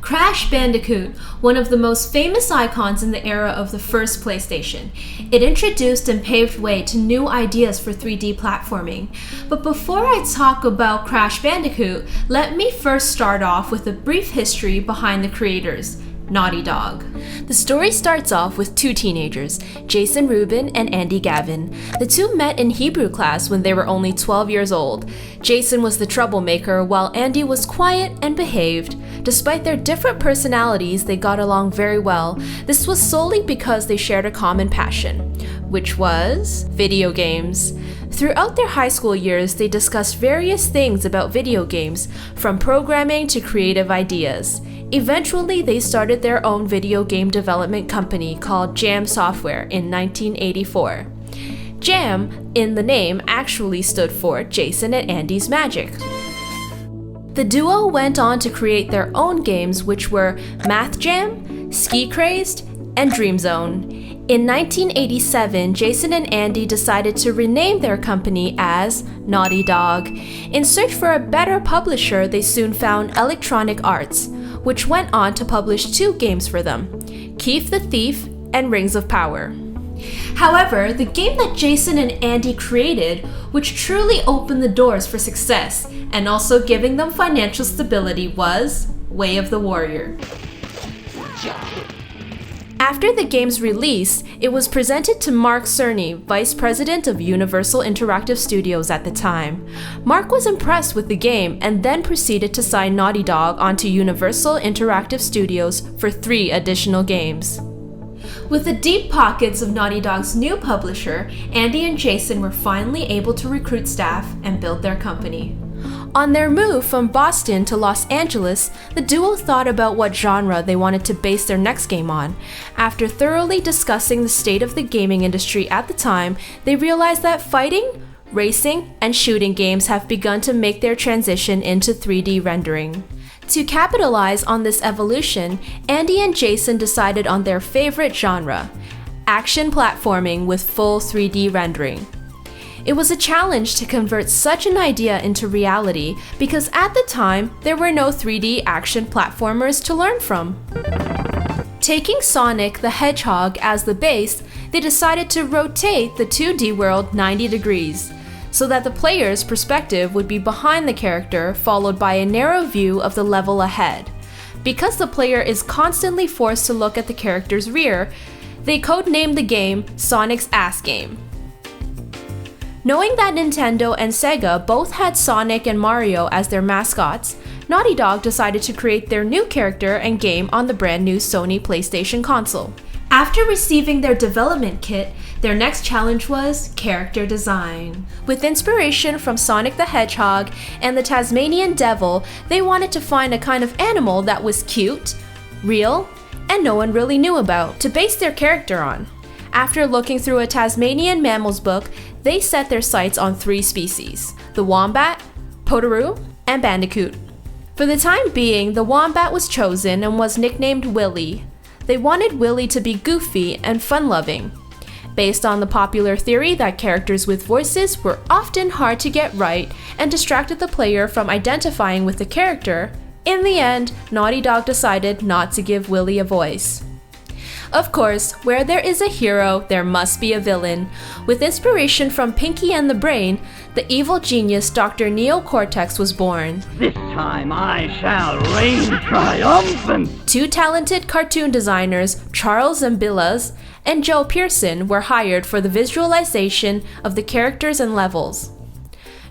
Crash Bandicoot, one of the most famous icons in the era of the first PlayStation. It introduced and paved way to new ideas for 3D platforming. But before I talk about Crash Bandicoot, let me first start off with a brief history behind the creators, Naughty Dog. The story starts off with two teenagers, Jason Rubin and Andy Gavin. The two met in Hebrew class when they were only 12 years old. Jason was the troublemaker, while Andy was quiet and behaved. Despite their different personalities, they got along very well. This was solely because they shared a common passion, which was video games. Throughout their high school years, they discussed various things about video games, from programming to creative ideas. Eventually, they started their own video game development company called Jam Software in 1984. Jam, in the name, actually stood for Jason and Andy's Magic. The duo went on to create their own games, which were Math Jam, Ski Crazed, and Dream Zone. In 1987, Jason and Andy decided to rename their company as Naughty Dog. In search for a better publisher, they soon found Electronic Arts, which went on to publish two games for them, Keef the Thief and Rings of Power. However, the game that Jason and Andy created, which truly opened the doors for success and also giving them financial stability, was Way of the Warrior. After the game's release, it was presented to Mark Cerny, Vice President of Universal Interactive Studios at the time. Mark was impressed with the game and then proceeded to sign Naughty Dog onto Universal Interactive Studios for 3 additional games. With the deep pockets of Naughty Dog's new publisher, Andy and Jason were finally able to recruit staff and build their company. On their move from Boston to Los Angeles, the duo thought about what genre they wanted to base their next game on. After thoroughly discussing the state of the gaming industry at the time, they realized that fighting, racing, and shooting games have begun to make their transition into 3D rendering. To capitalize on this evolution, Andy and Jason decided on their favorite genre, action platforming with full 3D rendering. It was a challenge to convert such an idea into reality because at the time, there were no 3D action platformers to learn from. Taking Sonic the Hedgehog as the base, they decided to rotate the 2D world 90 degrees, so that the player's perspective would be behind the character, followed by a narrow view of the level ahead. Because the player is constantly forced to look at the character's rear, they codenamed the game Sonic's Ass Game. Knowing that Nintendo and Sega both had Sonic and Mario as their mascots, Naughty Dog decided to create their new character and game on the brand new Sony PlayStation console. After receiving their development kit, their next challenge was character design. With inspiration from Sonic the Hedgehog and the Tasmanian Devil, they wanted to find a kind of animal that was cute, real, and no one really knew about to base their character on. After looking through a Tasmanian mammals book, they set their sights on 3 species, the wombat, potoroo, and bandicoot. For the time being, the wombat was chosen and was nicknamed Willy. They wanted Willy to be goofy and fun-loving. Based on the popular theory that characters with voices were often hard to get right and distracted the player from identifying with the character, in the end, Naughty Dog decided not to give Willy a voice. Of course, where there is a hero, there must be a villain. With inspiration from Pinky and the Brain, the evil genius Dr. Neo Cortex was born. This time I shall reign triumphant! 2 talented cartoon designers, Charles Zambilas and Joe Pearson, were hired for the visualization of the characters and levels.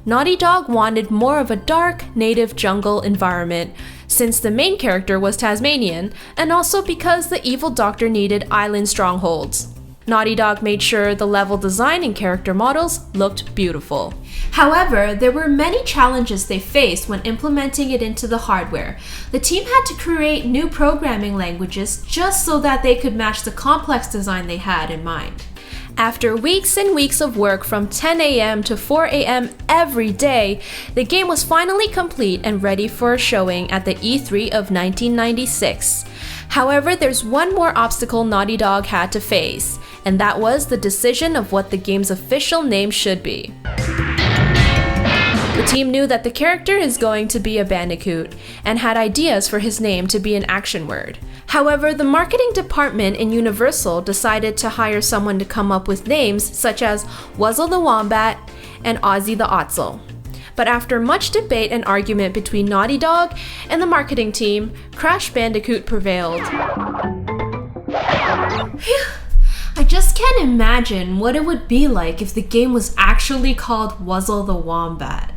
Naughty Dog wanted more of a dark, native jungle environment, since the main character was Tasmanian, and also because the evil doctor needed island strongholds. Naughty Dog made sure the level design and character models looked beautiful. However, there were many challenges they faced when implementing it into the hardware. The team had to create new programming languages just so that they could match the complex design they had in mind. After weeks and weeks of work from 10 a.m. to 4 a.m. every day, the game was finally complete and ready for a showing at the E3 of 1996. However, there's one more obstacle Naughty Dog had to face, and that was the decision of what the game's official name should be. The team knew that the character is going to be a Bandicoot and had ideas for his name to be an action word. However, the marketing department in Universal decided to hire someone to come up with names such as Wuzzle the Wombat and Ozzy the Otzel. But after much debate and argument between Naughty Dog and the marketing team, Crash Bandicoot prevailed. I just can't imagine what it would be like if the game was actually called Wuzzle the Wombat.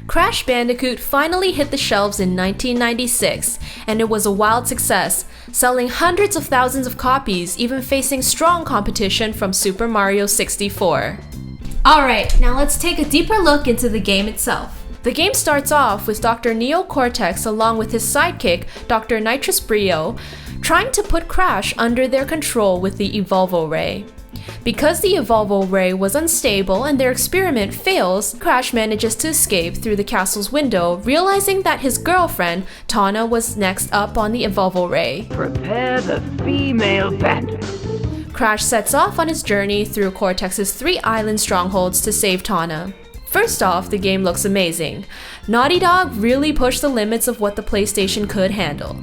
Crash Bandicoot finally hit the shelves in 1996, and it was a wild success, selling hundreds of thousands of copies, even facing strong competition from Super Mario 64. Alright, now let's take a deeper look into the game itself. The game starts off with Dr. Neo Cortex along with his sidekick, Dr. Nitrous Brio, trying to put Crash under their control with the Evolvo Ray. Because the Evolvo Ray was unstable and their experiment fails, Crash manages to escape through the castle's window, realizing that his girlfriend, Tawna, was next up on the Evolvo Ray. Prepare the female bandit. Crash sets off on his journey through Cortex's 3 island strongholds to save Tawna. First off, the game looks amazing. Naughty Dog really pushed the limits of what the PlayStation could handle.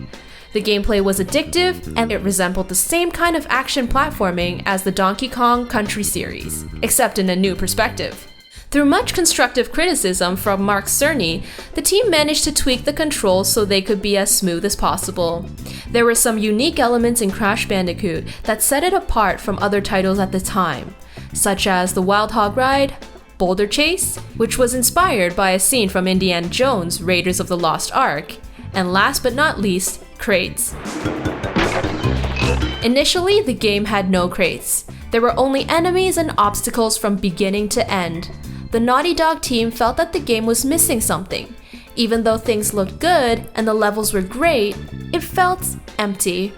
The gameplay was addictive, and it resembled the same kind of action platforming as the Donkey Kong Country series, except in a new perspective. Through much constructive criticism from Mark Cerny, the team managed to tweak the controls so they could be as smooth as possible. There were some unique elements in Crash Bandicoot that set it apart from other titles at the time, such as the Wild Hog Ride, Boulder Chase, which was inspired by a scene from Indiana Jones' Raiders of the Lost Ark, and last but not least, crates. Initially, the game had no crates. There were only enemies and obstacles from beginning to end. The Naughty Dog team felt that the game was missing something. Even though things looked good and the levels were great, it felt empty.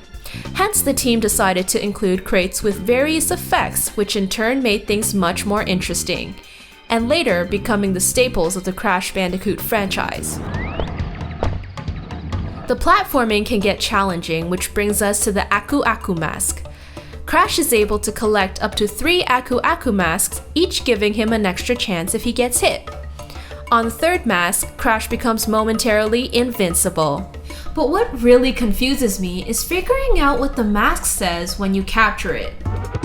Hence, the team decided to include crates with various effects, which in turn made things much more interesting, and later becoming the staples of the Crash Bandicoot franchise. The platforming can get challenging, which brings us to the Aku Aku mask. Crash is able to collect up to 3 Aku Aku masks, each giving him an extra chance if he gets hit. On the 3rd mask, Crash becomes momentarily invincible. But what really confuses me is figuring out what the mask says when you capture it.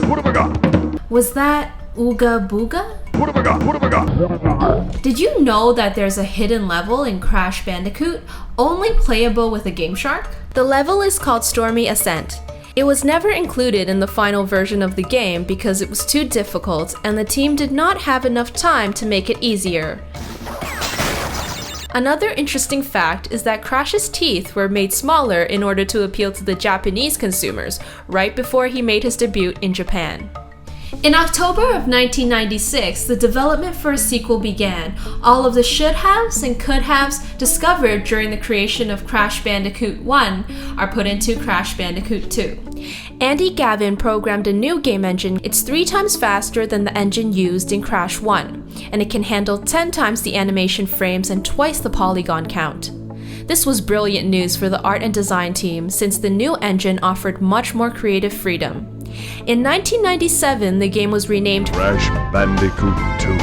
What have I got? Was that Ooga Booga? What have I got? What have I got? Did you know that there's a hidden level in Crash Bandicoot, only playable with a Game Shark? The level is called Stormy Ascent. It was never included in the final version of the game because it was too difficult and the team did not have enough time to make it easier. Another interesting fact is that Crash's teeth were made smaller in order to appeal to the Japanese consumers right before he made his debut in Japan. In October of 1996, the development for a sequel began. All of the should-haves and could-haves discovered during the creation of Crash Bandicoot 1 are put into Crash Bandicoot 2. Andy Gavin programmed a new game engine. It's 3 times faster than the engine used in Crash 1, and it can handle 10 times the animation frames and twice the polygon count. This was brilliant news for the art and design team since the new engine offered much more creative freedom. In 1997, the game was renamed Crash Bandicoot 2: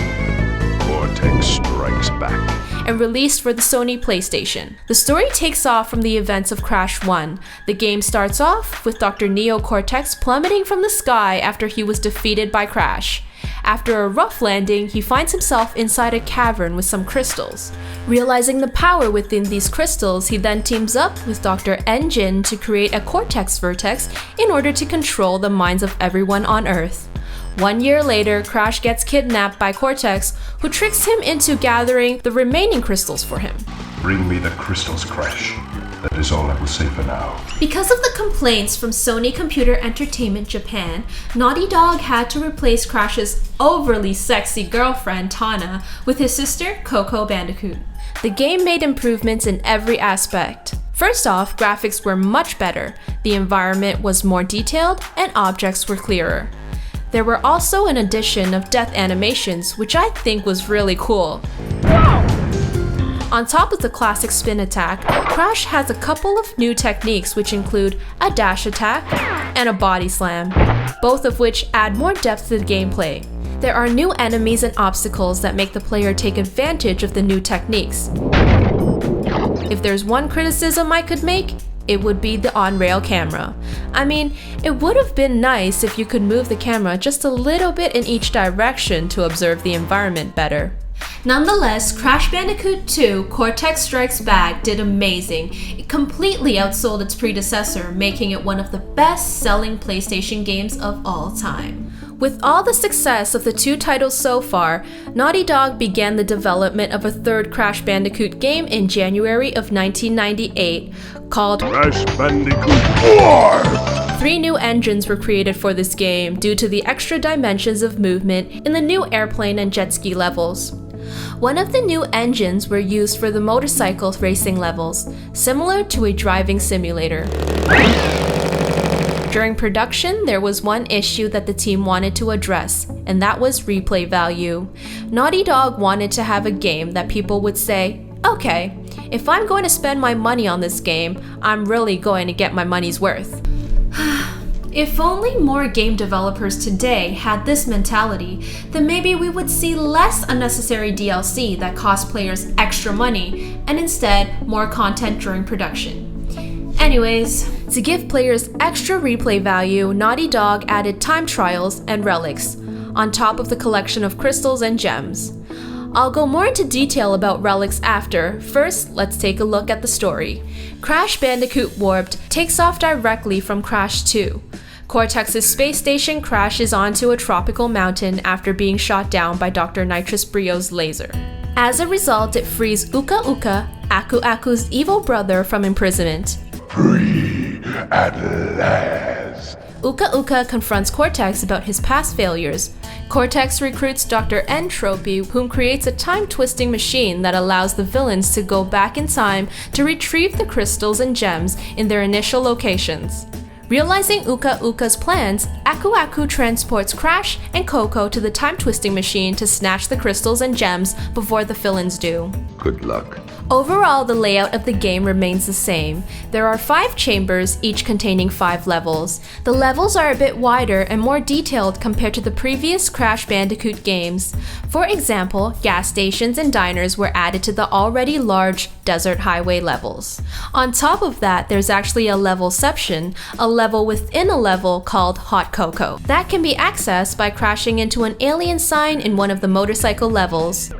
Cortex Strikes Back and released for the Sony PlayStation. The story takes off from the events of Crash 1. The game starts off with Dr. Neo Cortex plummeting from the sky after he was defeated by Crash. After a rough landing, he finds himself inside a cavern with some crystals. Realizing the power within these crystals, he then teams up with Dr. N. Jin to create a Cortex Vertex in order to control the minds of everyone on Earth. 1 year later, Crash gets kidnapped by Cortex, who tricks him into gathering the remaining crystals for him. Bring me the crystals, Crash. That is all I will say for now. Because of the complaints from Sony Computer Entertainment Japan, Naughty Dog had to replace Crash's overly sexy girlfriend, Tawna, with his sister, Coco Bandicoot. The game made improvements in every aspect. First off, graphics were much better, the environment was more detailed, and objects were clearer. There were also an addition of death animations, which I think was really cool. On top of the classic spin attack, Crash has a couple of new techniques which include a dash attack and a body slam, both of which add more depth to the gameplay. There are new enemies and obstacles that make the player take advantage of the new techniques. If there's one criticism I could make, it would be the on-rail camera. I mean, it would have been nice if you could move the camera just a little bit in each direction to observe the environment better. Nonetheless, Crash Bandicoot 2 Cortex Strikes Back did amazing. It completely outsold its predecessor, making it one of the best-selling PlayStation games of all time. With all the success of the two titles so far, Naughty Dog began the development of a third Crash Bandicoot game in January of 1998 called Crash Bandicoot 4! 3 new engines were created for this game due to the extra dimensions of movement in the new airplane and jet ski levels. One of the new engines were used for the motorcycle racing levels, similar to a driving simulator. During production, there was one issue that the team wanted to address, and that was replay value. Naughty Dog wanted to have a game that people would say, okay, if I'm going to spend my money on this game, I'm really going to get my money's worth. If only more game developers today had this mentality, then maybe we would see less unnecessary DLC that cost players extra money, and instead more content during production. Anyways, to give players extra replay value, Naughty Dog added time trials and relics, on top of the collection of crystals and gems. I'll go more into detail about relics after. First, let's take a look at the story. Crash Bandicoot Warped takes off directly from Crash 2. Cortex's space station crashes onto a tropical mountain after being shot down by Dr. Nitrous Brio's laser. As a result, it frees Uka Uka, Aku Aku's evil brother, from imprisonment. Free at last. Uka Uka confronts Cortex about his past failures. Cortex recruits Dr. Entropy, whom creates a time-twisting machine that allows the villains to go back in time to retrieve the crystals and gems in their initial locations. Realizing Uka Uka's plans, Aku Aku transports Crash and Coco to the time-twisting machine to snatch the crystals and gems before the villains do. Good luck. Overall, the layout of the game remains the same. There are 5 chambers, each containing 5 levels. The levels are a bit wider and more detailed compared to the previous Crash Bandicoot games. For example, gas stations and diners were added to the already large desert highway levels. On top of that, there's actually a levelception, a level within a level called Hot Cocoa. That can be accessed by crashing into an alien sign in one of the motorcycle levels.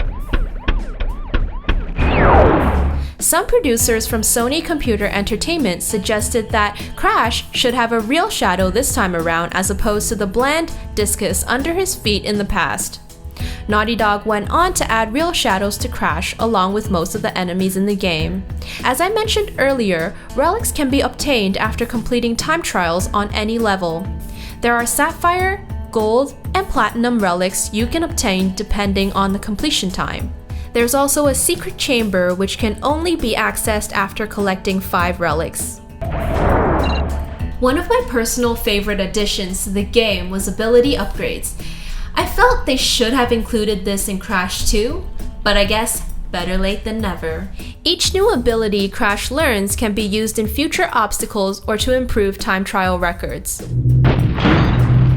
Some producers from Sony Computer Entertainment suggested that Crash should have a real shadow this time around as opposed to the bland discus under his feet in the past. Naughty Dog went on to add real shadows to Crash along with most of the enemies in the game. As I mentioned earlier, relics can be obtained after completing time trials on any level. There are sapphire, gold, and platinum relics you can obtain depending on the completion time. There's also a secret chamber which can only be accessed after collecting 5 relics. One of my personal favorite additions to the game was ability upgrades. I felt they should have included this in Crash 2, but I guess better late than never. Each new ability Crash learns can be used in future obstacles or to improve time trial records.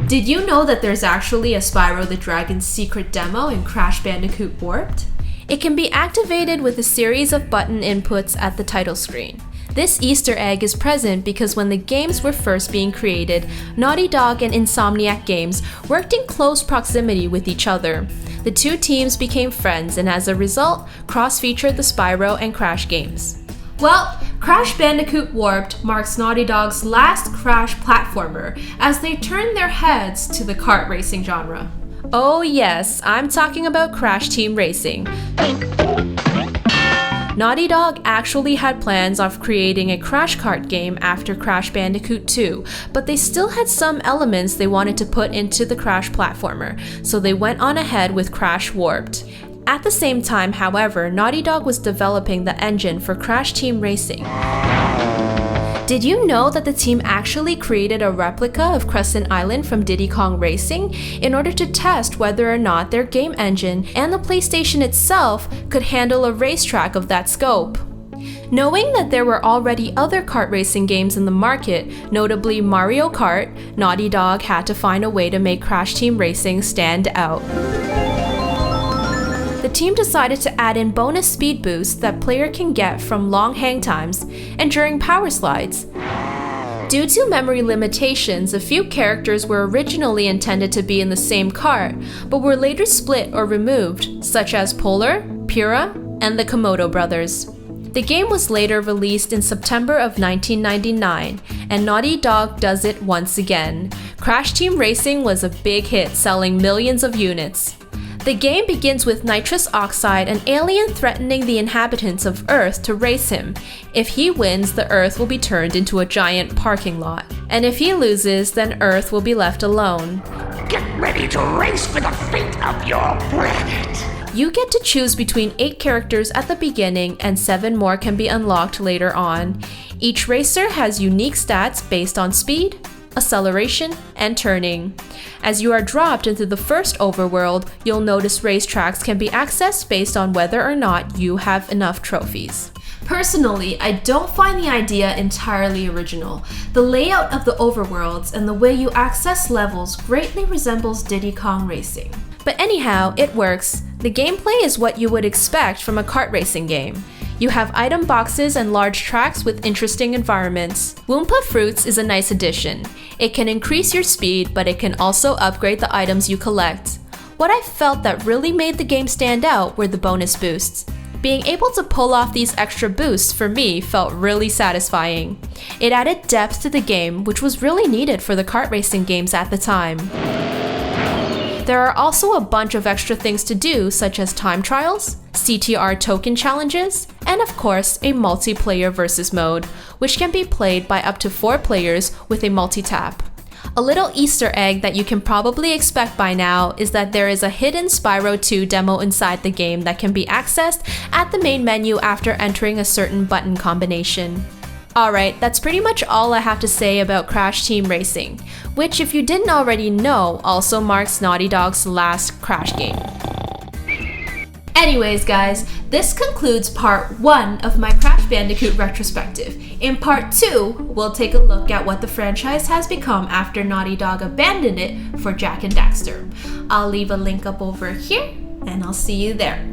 Did you know that there's actually a Spyro the Dragon's secret demo in Crash Bandicoot Warped? It can be activated with a series of button inputs at the title screen. This Easter egg is present because when the games were first being created, Naughty Dog and Insomniac Games worked in close proximity with each other. The two teams became friends and as a result, cross-featured the Spyro and Crash games. Well, Crash Bandicoot Warped marks Naughty Dog's last Crash platformer as they turn their heads to the kart racing genre. Oh yes, I'm talking about Crash Team Racing. Naughty Dog actually had plans of creating a Crash Kart game after Crash Bandicoot 2, but they still had some elements they wanted to put into the Crash platformer, so they went on ahead with Crash Warped. At the same time, however, Naughty Dog was developing the engine for Crash Team Racing. Did you know that the team actually created a replica of Crescent Island from Diddy Kong Racing in order to test whether or not their game engine and the PlayStation itself could handle a racetrack of that scope? Knowing that there were already other kart racing games in the market, notably Mario Kart, Naughty Dog had to find a way to make Crash Team Racing stand out. The team decided to add in bonus speed boosts that player can get from long hang times and during power slides. Due to memory limitations, a few characters were originally intended to be in the same kart, but were later split or removed, such as Polar, Pura, and the Komodo brothers. The game was later released in September of 1999, and Naughty Dog does it once again. Crash Team Racing was a big hit, selling millions of units. The game begins with nitrous oxide, an alien threatening the inhabitants of Earth to race him. If he wins, the Earth will be turned into a giant parking lot. And if he loses, then Earth will be left alone. Get ready to race for the fate of your planet. You get to choose between 8 characters at the beginning and 7 more can be unlocked later on. Each racer has unique stats based on speed, acceleration, and turning. As you are dropped into the first overworld, you'll notice racetracks can be accessed based on whether or not you have enough trophies. Personally, I don't find the idea entirely original. The layout of the overworlds and the way you access levels greatly resembles Diddy Kong Racing. But anyhow, it works. The gameplay is what you would expect from a kart racing game. You have item boxes and large tracks with interesting environments. Woompa Fruits is a nice addition. It can increase your speed, but it can also upgrade the items you collect. What I felt that really made the game stand out were the bonus boosts. Being able to pull off these extra boosts for me felt really satisfying. It added depth to the game, which was really needed for the kart racing games at the time. There are also a bunch of extra things to do, such as time trials, CTR token challenges, and of course, a multiplayer versus mode, which can be played by up to 4 players with a multi-tap. A little Easter egg that you can probably expect by now is that there is a hidden Spyro 2 demo inside the game that can be accessed at the main menu after entering a certain button combination. Alright, that's pretty much all I have to say about Crash Team Racing, which if you didn't already know, also marks Naughty Dog's last Crash game. Anyways guys, this concludes part 1 of my Crash Bandicoot retrospective. In part 2, we'll take a look at what the franchise has become after Naughty Dog abandoned it for Jak and Daxter. I'll leave a link up over here, and I'll see you there.